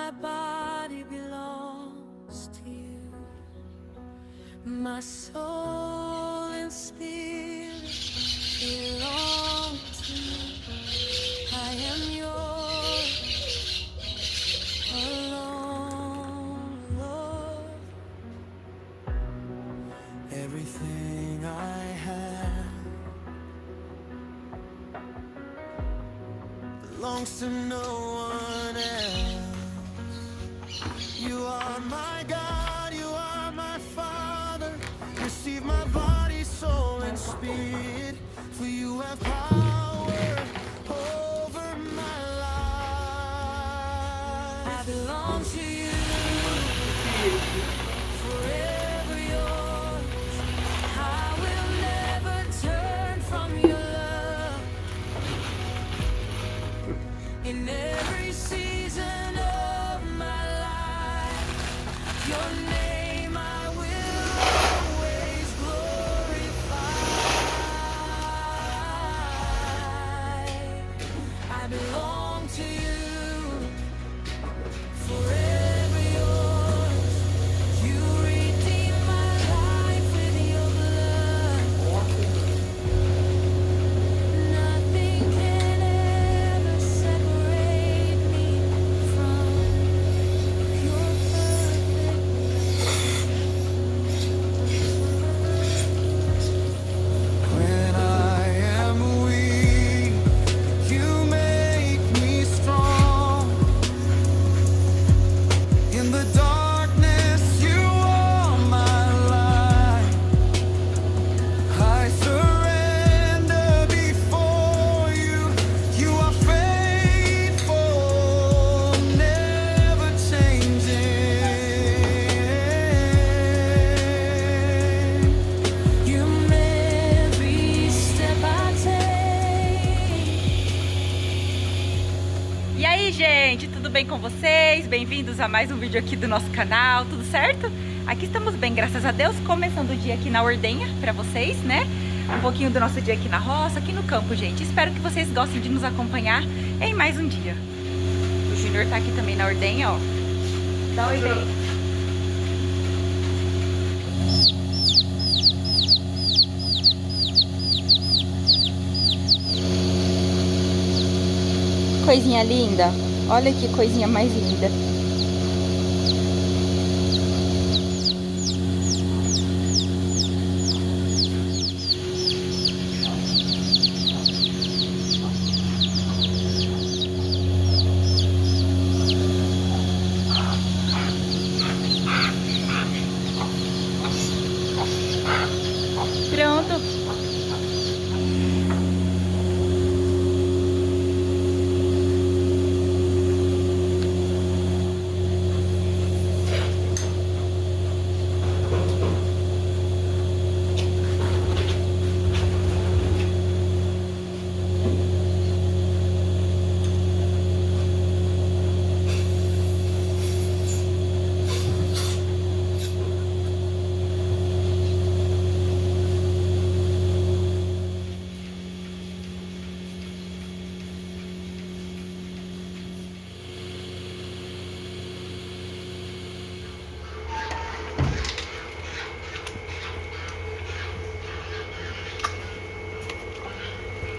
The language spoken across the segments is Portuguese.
My body belongs to you. My soul and spirit belong to you. I am yours alone, Lord. Everything I have belongs to no one else. You are my God, you are my Father. Receive my body, soul, and spirit. For you have power over my life. I belong to you. Forever yours. I will never turn from your love. In every season of my life, your name I will always glorify. I belong to you, forever yours. You redeem my life with your blood. Nothing can ever separate me from your perfect love. When I am weak, you make me strong. In the darkness, you are my light. I surrender before you. You are faithful, never changing. You every step I take. E aí, gente, tudo bem com vocês? Bem-vindos a mais um vídeo aqui do nosso canal, tudo certo? Aqui estamos bem, graças a Deus, começando o dia aqui na ordenha pra vocês, né? Um pouquinho do nosso dia aqui na roça, aqui no campo, gente. Espero que vocês gostem de nos acompanhar em mais um dia. O Júnior tá aqui também na ordenha, ó. Dá um oi, bem. Coisinha linda. Olha que coisinha mais linda. Pronto.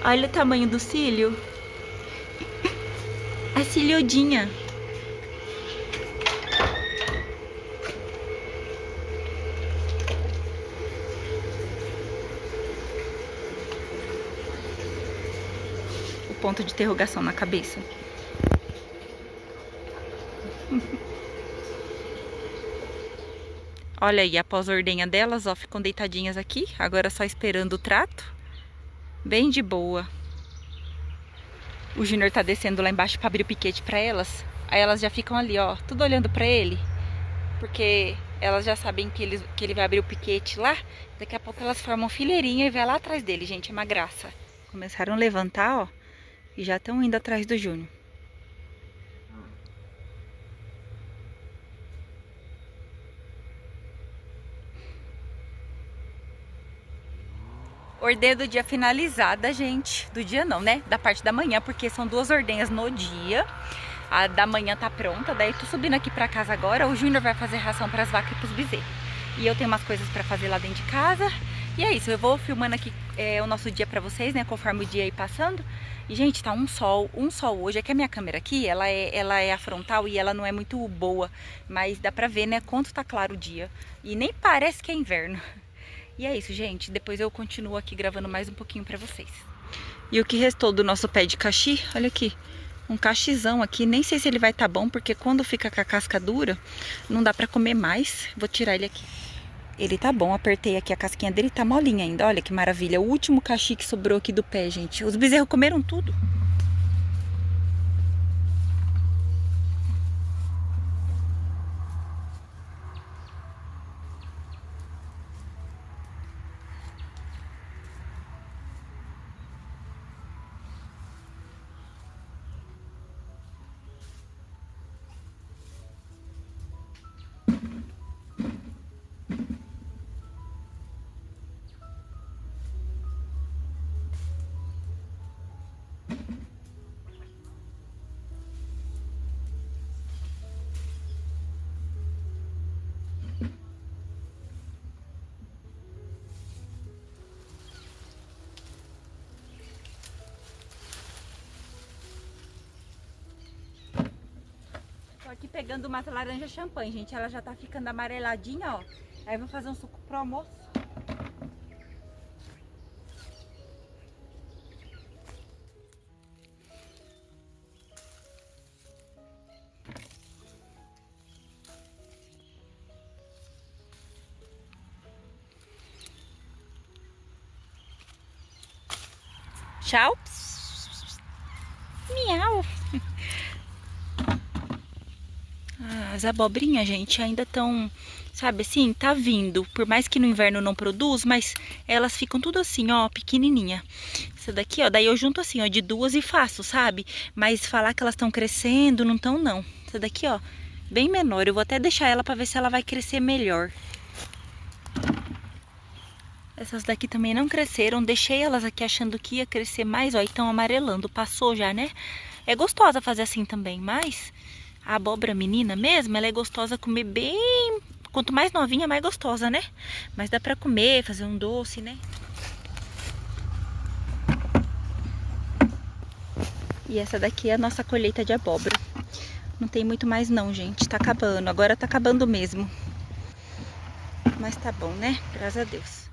Olha o tamanho do cílio. A cilhodinha. O ponto de interrogação na cabeça. Olha aí, após a ordenha delas, ó, ficam deitadinhas aqui. Agora só esperando o trato. Bem de boa. O Júnior tá descendo lá embaixo pra abrir o piquete pra elas. Aí elas já ficam ali, ó, tudo olhando pra ele. Porque elas já sabem que ele vai abrir o piquete lá. Daqui a pouco elas formam fileirinha e vai lá atrás dele, gente. É uma graça. Começaram a levantar, ó. E já estão indo atrás do Júnior. Ordenha do dia finalizada, gente. Do dia não, né? Da parte da manhã, porque são 2 ordenhas no dia. A da manhã tá pronta, daí tô subindo aqui pra casa agora. O Júnior vai fazer ração pras vacas e pros bezerros. E eu tenho umas coisas pra fazer lá dentro de casa. E é isso, eu vou filmando aqui o nosso dia pra vocês, né, conforme o dia aí passando. E, gente, tá um sol hoje. É que a minha câmera aqui, ela é a frontal e ela não é muito boa. Mas dá pra ver, né, quanto tá claro o dia. E nem parece que é inverno. E é isso, gente. Depois eu continuo aqui gravando mais um pouquinho pra vocês. E o que restou do nosso pé de caxi, olha aqui. Um caxizão aqui, nem sei se ele vai tá bom, porque quando fica com a casca dura, não dá pra comer mais. Vou tirar ele aqui. Ele tá bom, apertei aqui a casquinha dele, tá molinha ainda. Olha que maravilha, o último caxi que sobrou aqui do pé, gente. Os bezerros comeram tudo. Tô aqui pegando umas laranjas champanhe, gente. Ela já tá ficando amareladinha, ó. Aí eu vou fazer um suco pro almoço. Tchau. Miau. As abobrinhas, gente, ainda estão, sabe assim, tá vindo. Por mais que no inverno não produz, mas elas ficam tudo assim, ó, pequenininha. Essa daqui, ó, daí eu junto assim, ó, de duas e faço, sabe? Mas falar que elas estão crescendo, não estão não. Essa daqui, ó, bem menor. Eu vou até deixar ela pra ver se ela vai crescer melhor. Essas daqui também não cresceram. Deixei elas aqui achando que ia crescer mais, ó, e estão amarelando. Passou já, né? É gostosa fazer assim também, mas a abóbora menina mesmo, ela é gostosa comer bem... Quanto mais novinha, mais gostosa, né? Mas dá pra comer, fazer um doce, né? E essa daqui é a nossa colheita de abóbora. Não tem muito mais não, gente. Tá acabando. Agora tá acabando mesmo. Mas tá bom, né? Graças a Deus.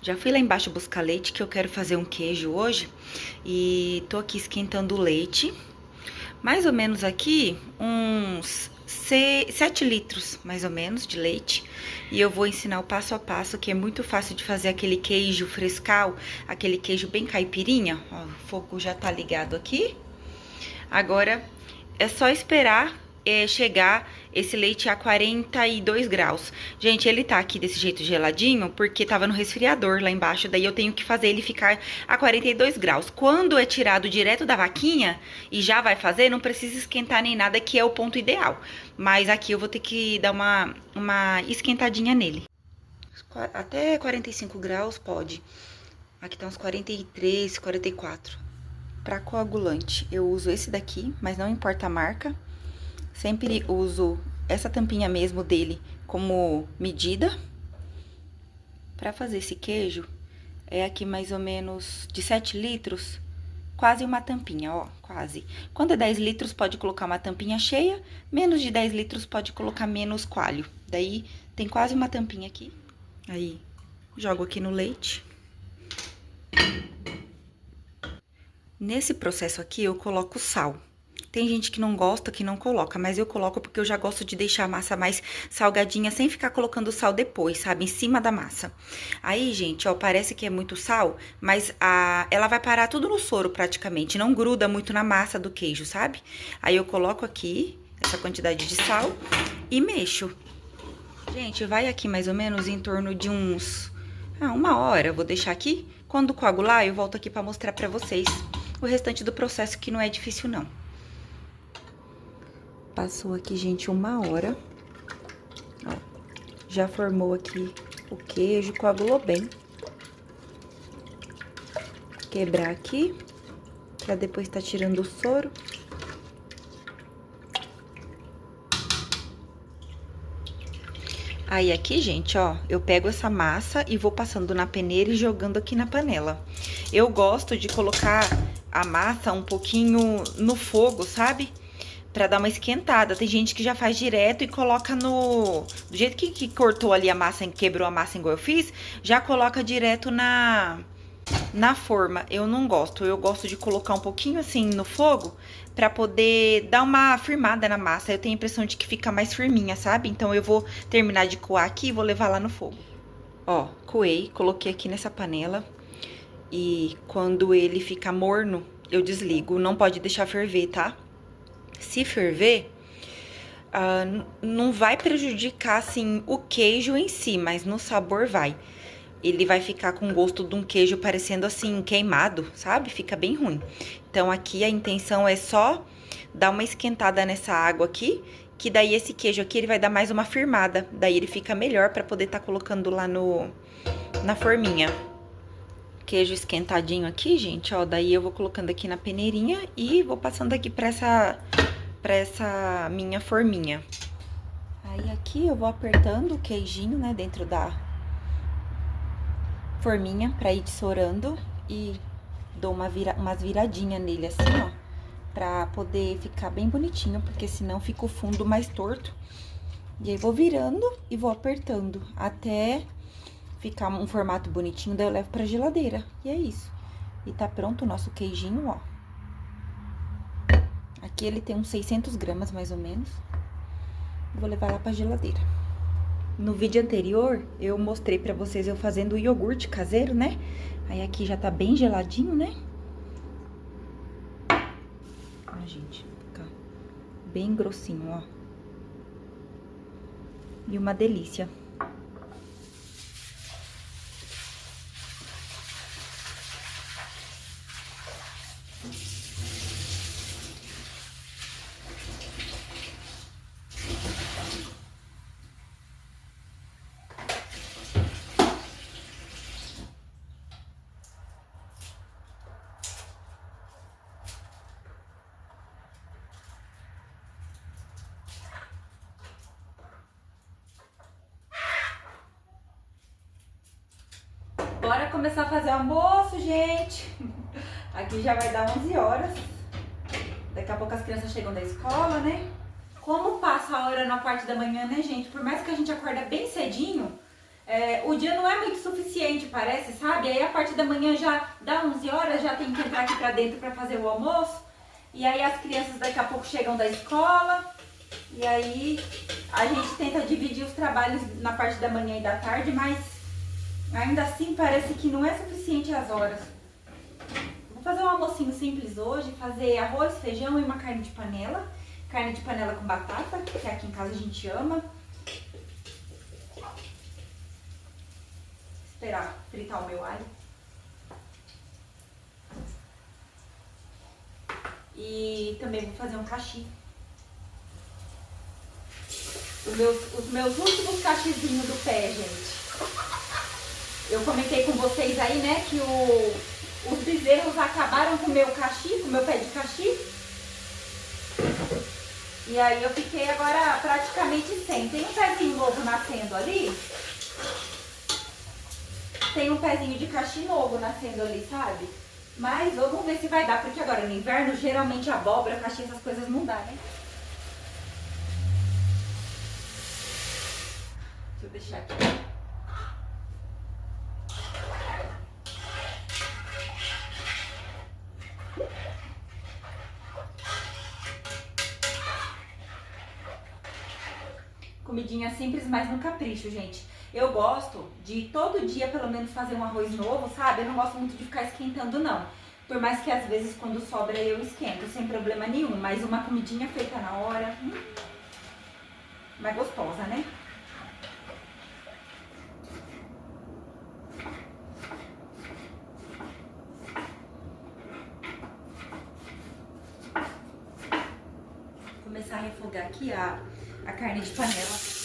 Já fui lá embaixo buscar leite, que eu quero fazer um queijo hoje. E tô aqui esquentando o leite. Mais ou menos aqui, uns 7 litros, mais ou menos, de leite. E eu vou ensinar o passo a passo, que é muito fácil de fazer aquele queijo frescal, aquele queijo bem caipirinha. Ó, o fogo já tá ligado aqui. Agora, é só esperar chegar esse leite a 42 graus. Gente, ele tá aqui desse jeito geladinho porque tava no resfriador lá embaixo, daí eu tenho que fazer ele ficar a 42 graus. Quando é tirado direto da vaquinha e já vai fazer, não precisa esquentar nem nada, que é o ponto ideal. Mas aqui eu vou ter que dar uma esquentadinha nele. Até 45 graus pode. Aqui tá uns 43, 44. Pra coagulante, eu uso esse daqui, mas não importa a marca. Sempre uso essa tampinha mesmo dele como medida. Pra fazer esse queijo, é aqui mais ou menos de 7 litros, quase uma tampinha, ó, quase. Quando é 10 litros, pode colocar uma tampinha cheia, menos de 10 litros pode colocar menos coalho. Daí, tem quase uma tampinha aqui. Aí, jogo aqui no leite. Nesse processo aqui, eu coloco sal. Tem gente que não gosta, que não coloca, mas eu coloco porque eu já gosto de deixar a massa mais salgadinha, sem ficar colocando sal depois, sabe? Em cima da massa. Aí, gente, ó, parece que é muito sal, mas ela vai parar tudo no soro praticamente, não gruda muito na massa do queijo, sabe? Aí eu coloco aqui essa quantidade de sal e mexo. Gente, vai aqui mais ou menos em torno de uns... uma hora, eu vou deixar aqui. Quando coagular, eu volto aqui pra mostrar pra vocês o restante do processo, que não é difícil, não. Passou aqui, gente, uma hora. Ó, já formou aqui o queijo, coagulou bem. Quebrar aqui, pra depois tá tirando o soro. Aí aqui, gente, ó, eu pego essa massa e vou passando na peneira e jogando aqui na panela. Eu gosto de colocar a massa um pouquinho no fogo, sabe? Pra dar uma esquentada. Tem gente que já faz direto e coloca no... Do jeito que cortou ali a massa, quebrou a massa igual eu fiz, já coloca direto na forma. Eu não gosto. Eu gosto de colocar um pouquinho assim no fogo pra poder dar uma firmada na massa. Eu tenho a impressão de que fica mais firminha, sabe? Então eu vou terminar de coar aqui e vou levar lá no fogo. Ó, coei, coloquei aqui nessa panela. E quando ele fica morno, eu desligo. Não pode deixar ferver, tá? Se ferver, não vai prejudicar, assim, o queijo em si, mas no sabor vai. Ele vai ficar com gosto de um queijo parecendo, assim, queimado, sabe? Fica bem ruim. Então, aqui a intenção é só dar uma esquentada nessa água aqui, que daí esse queijo aqui, ele vai dar mais uma firmada. Daí ele fica melhor pra poder tá colocando lá na forminha. Queijo esquentadinho aqui, gente, ó, daí eu vou colocando aqui na peneirinha e vou passando aqui pra essa minha forminha. Aí aqui eu vou apertando o queijinho, né, dentro da forminha pra ir dessorando e dou umas viradinhas nele assim, ó, pra poder ficar bem bonitinho, porque senão fica o fundo mais torto. E aí vou virando e vou apertando até ficar um formato bonitinho, daí eu levo pra geladeira. E é isso. E tá pronto o nosso queijinho, ó. Aqui ele tem uns 600 gramas, mais ou menos. Vou levar lá pra geladeira. No vídeo anterior, eu mostrei pra vocês eu fazendo o iogurte caseiro, né? Aí aqui já tá bem geladinho, né? Ó, gente, fica bem grossinho, ó. E uma delícia. Bora começar a fazer o almoço, gente. Aqui já vai dar 11 horas. Daqui a pouco as crianças chegam da escola, né? Como passa a hora na parte da manhã, né, gente? Por mais que a gente acorda bem cedinho, o dia não é muito suficiente, parece, sabe? Aí a parte da manhã já dá 11 horas, já tem que entrar aqui pra dentro pra fazer o almoço. E aí as crianças daqui a pouco chegam da escola. E aí a gente tenta dividir os trabalhos na parte da manhã e da tarde, mas ainda assim parece que não é suficiente as horas. Vou fazer um almocinho simples hoje, fazer arroz, feijão e uma carne de panela. Carne de panela com batata, que aqui em casa a gente ama. Esperar fritar o meu alho. E também vou fazer um cachi. Os meus últimos cachizinhos do pé, gente. Eu comentei com vocês aí, né, que os bezerros acabaram com o meu cachi, com o meu pé de cachi. E aí eu fiquei agora praticamente sem. Tem um pezinho novo nascendo ali. Tem um pezinho de caxi novo nascendo ali, sabe? Mas vamos ver se vai dar, porque agora no inverno, geralmente abóbora, caxi, essas coisas não dá, né? Deixa eu deixar aqui. Comidinha simples, mas no capricho, gente. Eu gosto de todo dia, pelo menos, fazer um arroz novo, sabe? Eu não gosto muito de ficar esquentando, não. Por mais que, às vezes, quando sobra, eu esquento, sem problema nenhum. Mas uma comidinha feita na hora, mais gostosa, né? Vou começar a refogar aqui a carne de panela.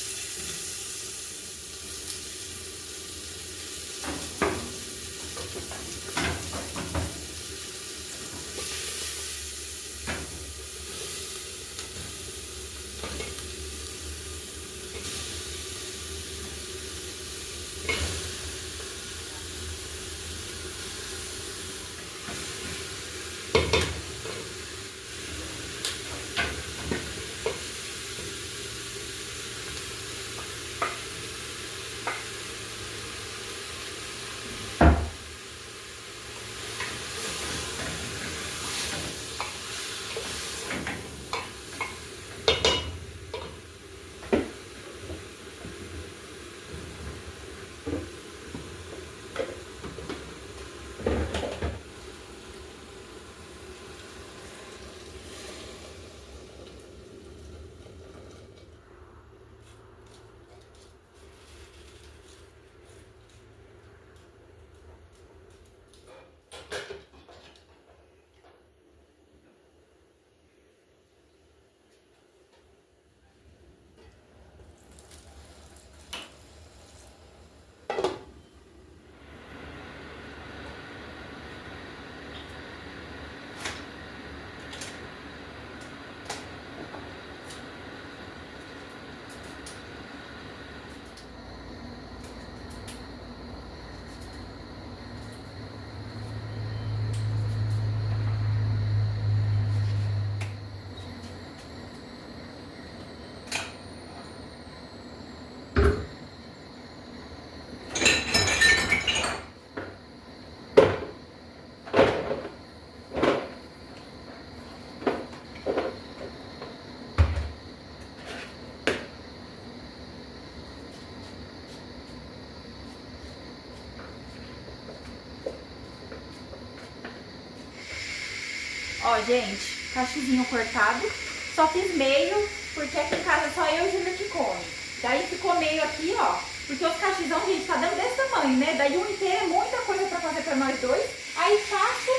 Ó, gente, cachizinho cortado. Só fiz meio, porque aqui em casa só eu e o Júnior que come. Daí ficou meio aqui, ó. Porque os cachizão, gente, tá dando desse tamanho, né? Daí um inteiro é muita coisa pra fazer pra nós dois. Aí faço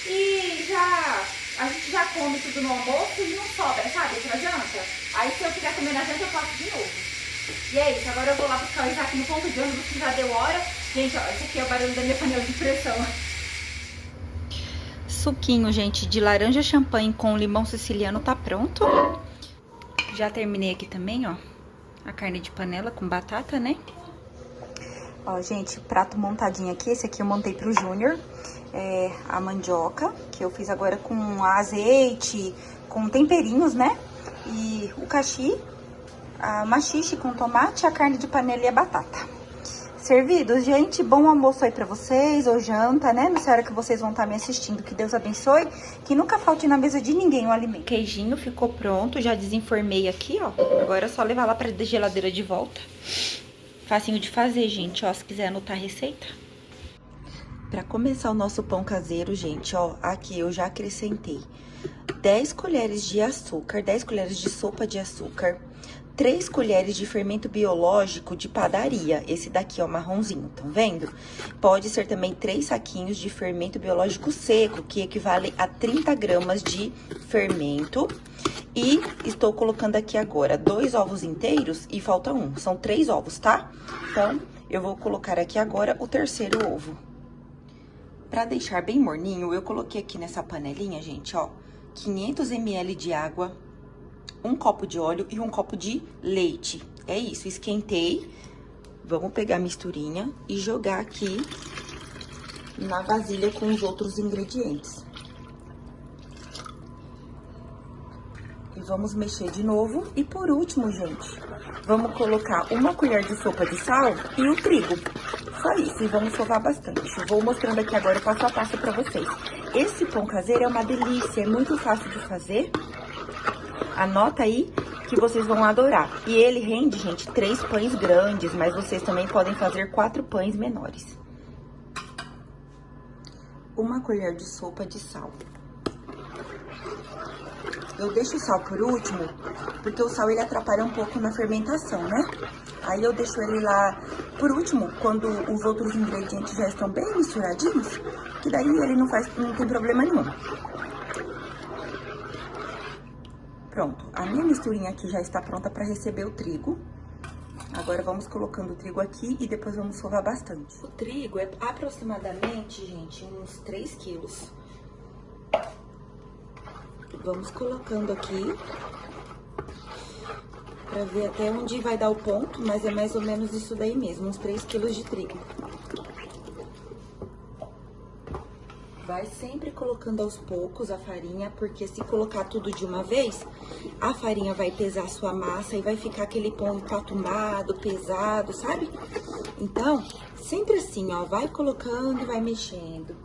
e a gente já come tudo no almoço e não sobra, sabe? Pra janta. Aí se eu quiser comer na janta, eu faço de novo. E é isso, agora eu vou lá buscar o Isaac no ponto de ônibus, que já deu hora. Gente, ó, esse aqui é o barulho da minha panela de pressão. Suquinho, gente, de laranja champanhe com limão siciliano tá pronto. Já terminei aqui também, ó, a carne de panela com batata, né? Ó, gente, prato montadinho aqui. Esse aqui eu montei pro Júnior. É a mandioca, que eu fiz agora com azeite, com temperinhos, né? E o caxi, a maxixe com tomate, a carne de panela e a batata. Servidos, gente, bom almoço aí pra vocês, ou janta, né? Nessa hora que vocês vão estar me assistindo, que Deus abençoe, que nunca falte na mesa de ninguém o alimento. O queijinho ficou pronto, já desenformei aqui, ó. Agora é só levar lá pra geladeira de volta. Facinho de fazer, gente, ó, se quiser anotar a receita. Pra começar o nosso pão caseiro, gente, ó, aqui eu já acrescentei 10 colheres de açúcar, 10 colheres de sopa de açúcar, 3 colheres de fermento biológico de padaria. Esse daqui, ó, marronzinho, estão vendo? Pode ser também 3 saquinhos de fermento biológico seco, que equivale a 30 gramas de fermento. E estou colocando aqui agora 2 ovos inteiros e falta um. São 3 ovos, tá? Então, eu vou colocar aqui agora o terceiro ovo. Pra deixar bem morninho, eu coloquei aqui nessa panelinha, gente, ó, 500 ml de água, um copo de óleo e um copo de leite. É isso, esquentei. Vamos pegar a misturinha e jogar aqui na vasilha com os outros ingredientes. E vamos mexer de novo. E por último, gente, vamos colocar uma colher de sopa de sal e o trigo. Só isso, e vamos sovar bastante. Vou mostrando aqui agora o passo a passo pra vocês. Esse pão caseiro é uma delícia, é muito fácil de fazer. Anota aí que vocês vão adorar. E ele rende, gente, 3 pães grandes, mas vocês também podem fazer 4 pães menores. Uma colher de sopa de sal. Eu deixo o sal por último, porque o sal ele atrapalha um pouco na fermentação, né? Aí eu deixo ele lá por último, quando os outros ingredientes já estão bem misturadinhos, que daí ele não tem problema nenhum. Pronto, a minha misturinha aqui já está pronta para receber o trigo. Agora vamos colocando o trigo aqui e depois vamos sovar bastante. O trigo é aproximadamente, gente, uns 3 quilos. Vamos colocando aqui pra ver até onde vai dar o ponto, mas é mais ou menos isso daí mesmo, uns 3 quilos de trigo. Vai sempre colocando aos poucos a farinha, porque se colocar tudo de uma vez, a farinha vai pesar a sua massa e vai ficar aquele pão empatumado, pesado, sabe? Então, sempre assim, ó, vai colocando e vai mexendo.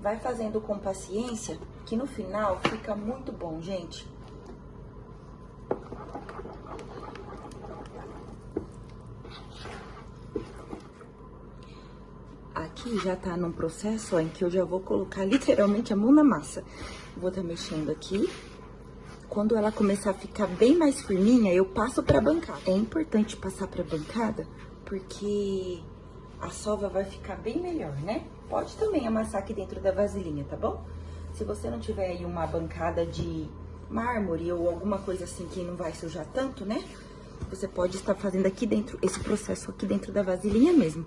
Vai fazendo com paciência, que no final fica muito bom, gente. Aqui já tá num processo, ó, em que eu já vou colocar literalmente a mão na massa. Vou tá mexendo aqui. Quando ela começar a ficar bem mais firminha, eu passo pra bancada. É importante passar pra bancada, porque a sova vai ficar bem melhor, né? Pode também amassar aqui dentro da vasilhinha, tá bom? Se você não tiver aí uma bancada de mármore ou alguma coisa assim que não vai sujar tanto, né? Você pode estar fazendo aqui dentro, esse processo aqui dentro da vasilhinha mesmo.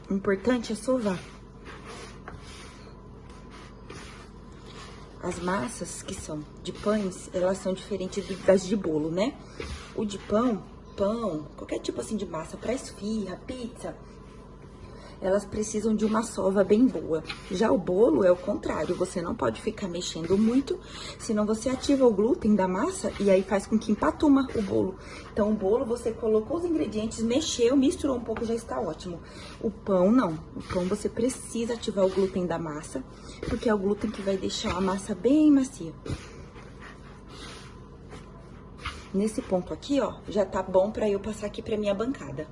O importante é sovar. As massas que são de pães, elas são diferentes das de bolo, né? O de pão, qualquer tipo assim de massa, para esfirra, pizza, elas precisam de uma sova bem boa. Já o bolo é o contrário, você não pode ficar mexendo muito, senão você ativa o glúten da massa e aí faz com que empatuma o bolo. Então o bolo você colocou os ingredientes, mexeu, misturou um pouco, já está ótimo. O pão não, o pão você precisa ativar o glúten da massa, porque é o glúten que vai deixar a massa bem macia. Nesse ponto aqui, ó, já tá bom pra eu passar aqui pra minha bancada.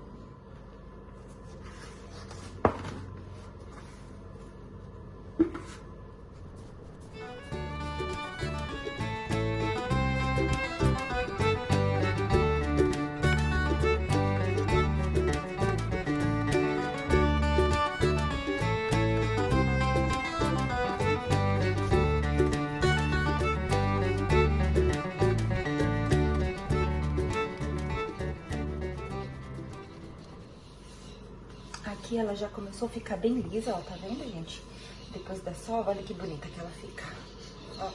Aqui ela já começou a ficar bem lisa, ó, tá vendo, gente? Depois da sova, olha que bonita que ela fica, ó.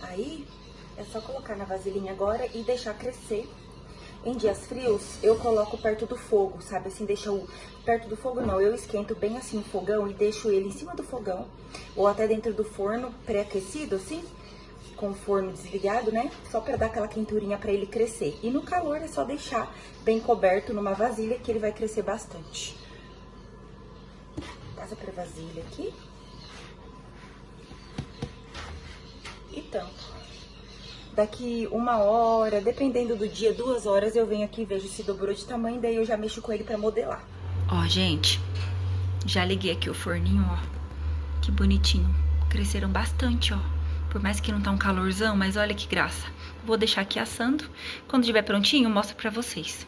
Aí, é só colocar na vasilhinha agora e deixar crescer. Em dias frios, eu coloco perto do fogo, sabe? Assim, perto do fogo não, eu esquento bem assim o fogão e deixo ele em cima do fogão. Ou até dentro do forno, pré-aquecido, assim, com o forno desligado, né? Só pra dar aquela quenturinha pra ele crescer. E no calor é só deixar bem coberto numa vasilha que ele vai crescer bastante. Passa pra vasilha aqui. E tampo. Daqui 1 hora, dependendo do dia, 2 horas, eu venho aqui e vejo se dobrou de tamanho, daí eu já mexo com ele pra modelar. Ó, gente, já liguei aqui o forninho, ó. Que bonitinho. Cresceram bastante, ó. Por mais que não tá um calorzão, mas olha que graça. Vou deixar aqui assando. Quando estiver prontinho, eu mostro pra vocês.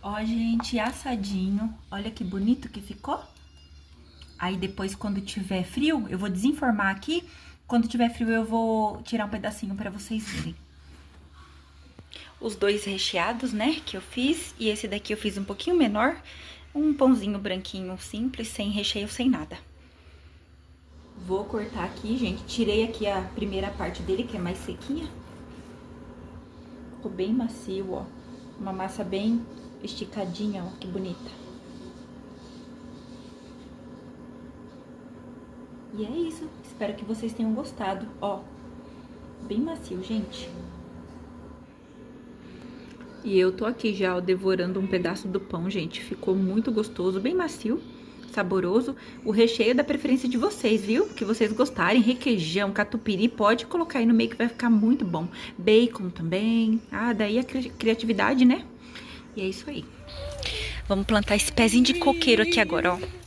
Ó, gente, assadinho. Olha que bonito que ficou. Aí depois, quando tiver frio, eu vou desenformar aqui. Quando tiver frio, eu vou tirar um pedacinho pra vocês verem. Os dois recheados, né, que eu fiz. E esse daqui eu fiz um pouquinho menor. Um pãozinho branquinho simples, sem recheio, sem nada. Vou cortar aqui, gente. Tirei aqui a primeira parte dele, que é mais sequinha. Ficou bem macio, ó. Uma massa bem esticadinha, ó. Que bonita. E é isso. Espero que vocês tenham gostado, ó. Bem macio, gente. E eu tô aqui já, ó, devorando um pedaço do pão, gente. Ficou muito gostoso, bem macio, saboroso. O recheio é da preferência de vocês, viu? Que vocês gostarem. Requeijão, catupiry, pode colocar aí no meio que vai ficar muito bom. Bacon também. Ah, daí a criatividade, né? E é isso aí. Vamos plantar esse pezinho de coqueiro aqui agora, ó.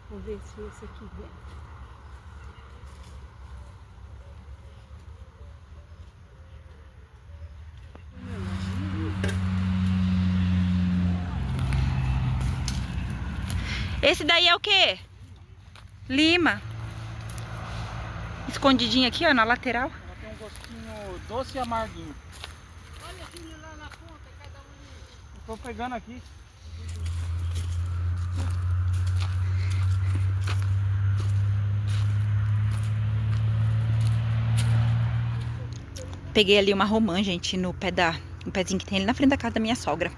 Vamos ver se esse aqui vem. Esse daí é o quê? Lima. Escondidinho aqui, ó, na lateral. Ela tem um gostinho doce e amarguinho. Olha aquele lá na ponta, cada um. Estou pegando aqui. Peguei ali uma romã, gente, no pezinho que tem ali na frente da casa da minha sogra.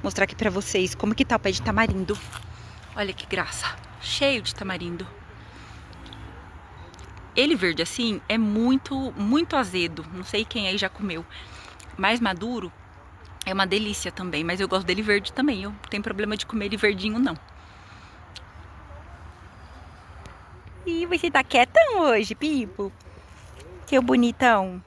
Mostrar aqui pra vocês como que tá o pé de tamarindo. Olha que graça. Cheio de tamarindo. Ele verde assim é muito, muito azedo. Não sei quem aí já comeu. Mais maduro é uma delícia também. Mas eu gosto dele verde também. Eu não tenho problema de comer ele verdinho, não. E você tá quietão hoje, Pipo? Que bonitão.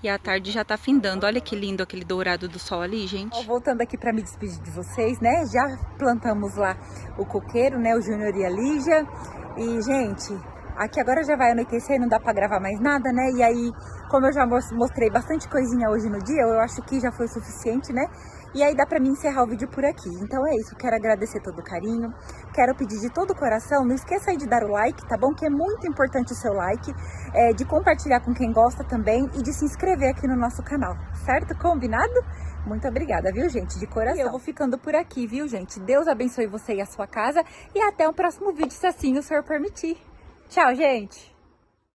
E a tarde já tá findando. Olha que lindo aquele dourado do sol ali, gente. Ó, voltando aqui pra me despedir de vocês, né? Já plantamos lá o coqueiro, né? O Júnior e a Lígia. E, gente, aqui agora já vai anoitecer, não dá pra gravar mais nada, né? E aí, como eu já mostrei bastante coisinha hoje no dia, eu acho que já foi suficiente, né? E aí dá pra mim encerrar o vídeo por aqui. Então é isso, quero agradecer todo o carinho. Quero pedir de todo o coração, não esqueça aí de dar o like, tá bom? Que é muito importante o seu like. De compartilhar com quem gosta também e de se inscrever aqui no nosso canal, certo? Combinado? Muito obrigada, viu, gente? De coração. E eu vou ficando por aqui, viu, gente? Deus abençoe você e a sua casa. E até o próximo vídeo, se assim o Senhor permitir. Tchau, gente!